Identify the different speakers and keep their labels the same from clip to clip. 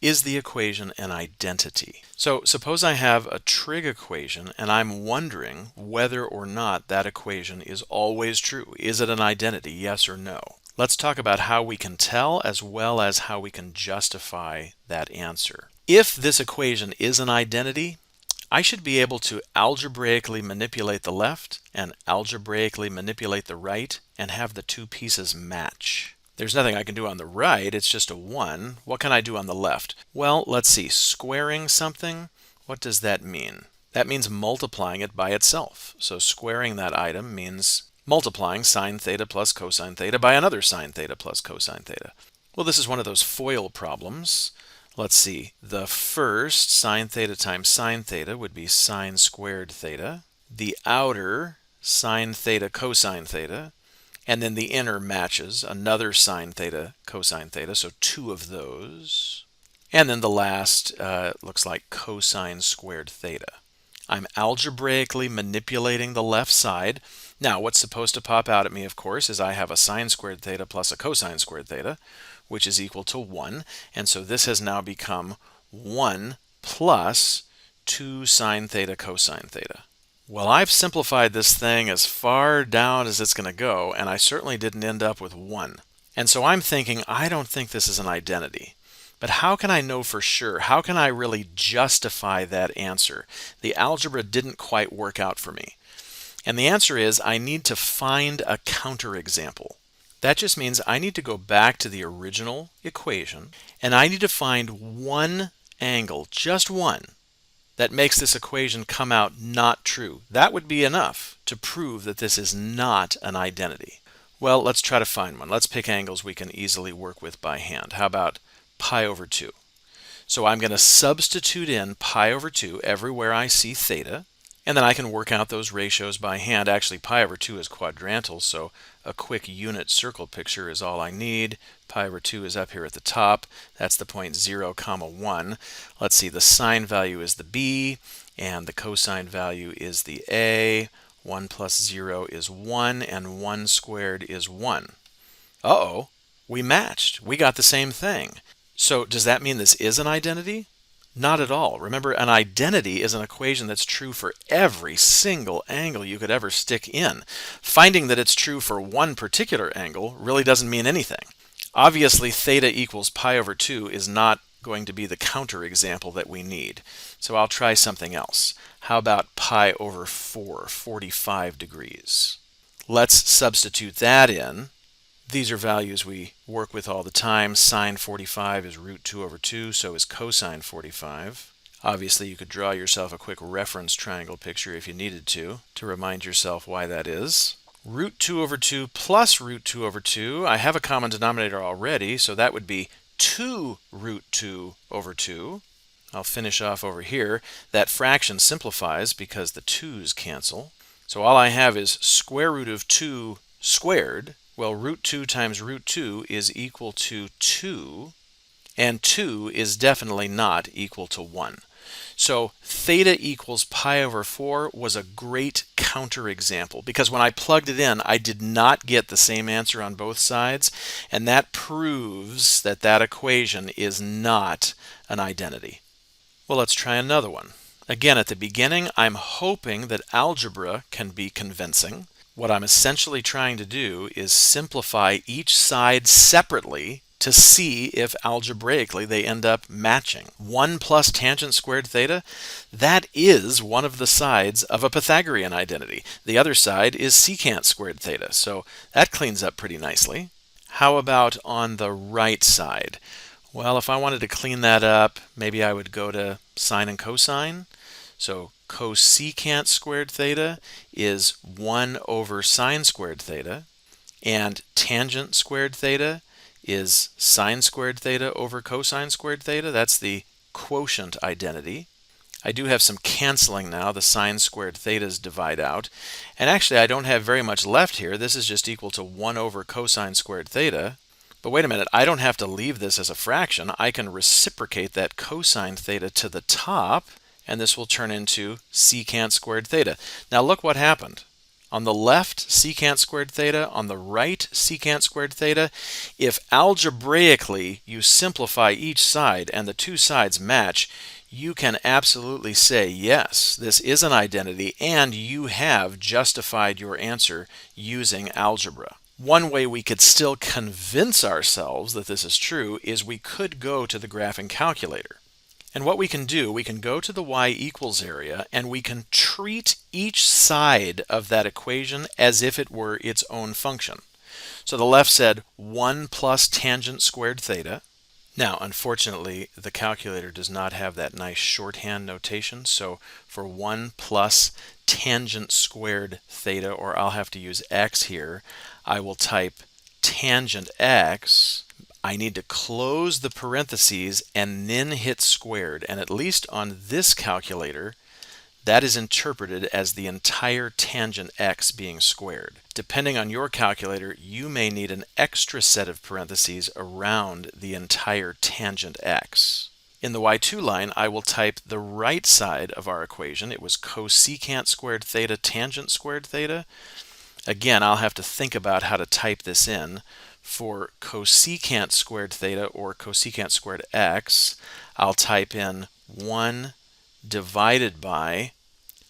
Speaker 1: Is the equation an identity? So suppose I have a trig equation and I'm wondering whether or not that equation is always true. Is it an identity, yes or no? Let's talk about how we can tell as well as how we can justify that answer. If this equation is an identity, I should be able to algebraically manipulate the left and algebraically manipulate the right and have the two pieces match. There's nothing I can do on the right, it's just a 1. What can I do on the left? Well, let's see, squaring something, what does that mean? That means multiplying it by itself. So squaring that item means multiplying sine theta plus cosine theta by another sine theta plus cosine theta. Well, this is one of those FOIL problems. Let's see, the first sine theta times sine theta would be sine squared theta. The outer sine theta cosine theta. And then the inner matches, another sine theta cosine theta, so 2 of those. And then the last looks like cosine squared theta. I'm algebraically manipulating the left side. Now, what's supposed to pop out at me, of course, is I have a sine squared theta plus a cosine squared theta, which is equal to 1. And so this has now become 1 plus 2 sine theta cosine theta. Well, I've simplified this thing as far down as it's going to go, and I certainly didn't end up with 1. And so I'm thinking, I don't think this is an identity. But how can I know for sure? How can I really justify that answer? The algebra didn't quite work out for me. And the answer is I need to find a counterexample. That just means I need to go back to the original equation, and I need to find one angle, just one, that makes this equation come out not true. That would be enough to prove that this is not an identity. Well, let's try to find one. Let's pick angles we can easily work with by hand. How about pi over 2? So I'm going to substitute in pi over 2 everywhere I see theta, and then I can work out those ratios by hand. Actually, pi over 2 is quadrantal, so a quick unit circle picture is all I need. Pi over 2 is up here at the top. That's the point 0, 1. Let's see, the sine value is the b, and the cosine value is the a. 1 plus 0 is 1, and 1 squared is 1. Uh-oh, we matched. We got the same thing. So does that mean this is an identity? Not at all. Remember, an identity is an equation that's true for every single angle you could ever stick in. Finding that it's true for one particular angle really doesn't mean anything. Obviously, theta equals pi over 2 is not going to be the counterexample that we need. So I'll try something else. How about pi over 4, 45 degrees? Let's substitute that in. These are values we work with all the time. Sine 45 is root 2 over 2, so is cosine 45. Obviously, you could draw yourself a quick reference triangle picture if you needed to remind yourself why that is. Root 2 over 2 plus root 2 over 2. I have a common denominator already, so that would be 2 root 2 over 2. I'll finish off over here. That fraction simplifies because the 2's cancel. So all I have is square root of 2 squared. Well, root 2 times root 2 is equal to 2, and 2 is definitely not equal to 1. So theta equals pi over 4 was a great counterexample because when I plugged it in, I did not get the same answer on both sides, and that proves that that equation is not an identity. Well, let's try another one. Again, at the beginning, I'm hoping that algebra can be convincing. What I'm essentially trying to do is simplify each side separately to see if algebraically they end up matching. 1 plus tangent squared theta, that is one of the sides of a Pythagorean identity. The other side is secant squared theta, so that cleans up pretty nicely. How about on the right side? Well, if I wanted to clean that up, maybe I would go to sine and cosine. So cosecant squared theta is 1 over sine squared theta, and tangent squared theta is sine squared theta over cosine squared theta. That's the quotient identity. I do have some canceling now. The sine squared thetas divide out. And actually, I don't have very much left here. This is just equal to 1 over cosine squared theta. But wait a minute, I don't have to leave this as a fraction. I can reciprocate that cosine theta to the top, and this will turn into secant squared theta. Now look what happened. On the left, secant squared theta. On the right, secant squared theta. If algebraically you simplify each side and the two sides match, you can absolutely say, yes, this is an identity, and you have justified your answer using algebra. One way we could still convince ourselves that this is true is we could go to the graphing calculator. And what we can do, we can go to the y equals area and we can treat each side of that equation as if it were its own function. So the left said 1 plus tangent squared theta. Now, unfortunately, the calculator does not have that nice shorthand notation. So for 1 plus tangent squared theta, or I'll have to use x here, I will type tangent x. I need to close the parentheses and then hit squared. And at least on this calculator, that is interpreted as the entire tangent x being squared. Depending on your calculator, you may need an extra set of parentheses around the entire tangent x. In the y2 line, I will type the right side of our equation. It was cosecant squared theta tangent squared theta. Again, I'll have to think about how to type this in. For cosecant squared theta or cosecant squared x, I'll type in 1 divided by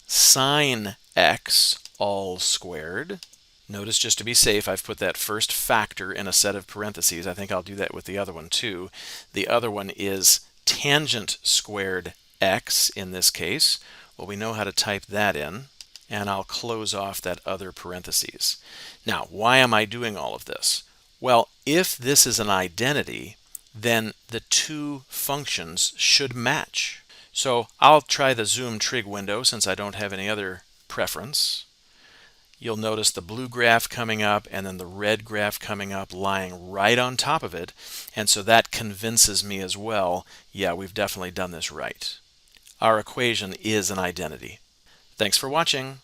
Speaker 1: sine x all squared. Notice, just to be safe, I've put that first factor in a set of parentheses. I think I'll do that with the other one too. The other one is tangent squared x in this case. Well, we know how to type that in, and I'll close off that other parentheses. Now, why am I doing all of this? Well, if this is an identity, then the two functions should match. So I'll try the zoom trig window since I don't have any other preference. You'll notice the blue graph coming up and then the red graph coming up lying right on top of it. And so that convinces me as well, yeah, we've definitely done this right. Our equation is an identity. Thanks for watching.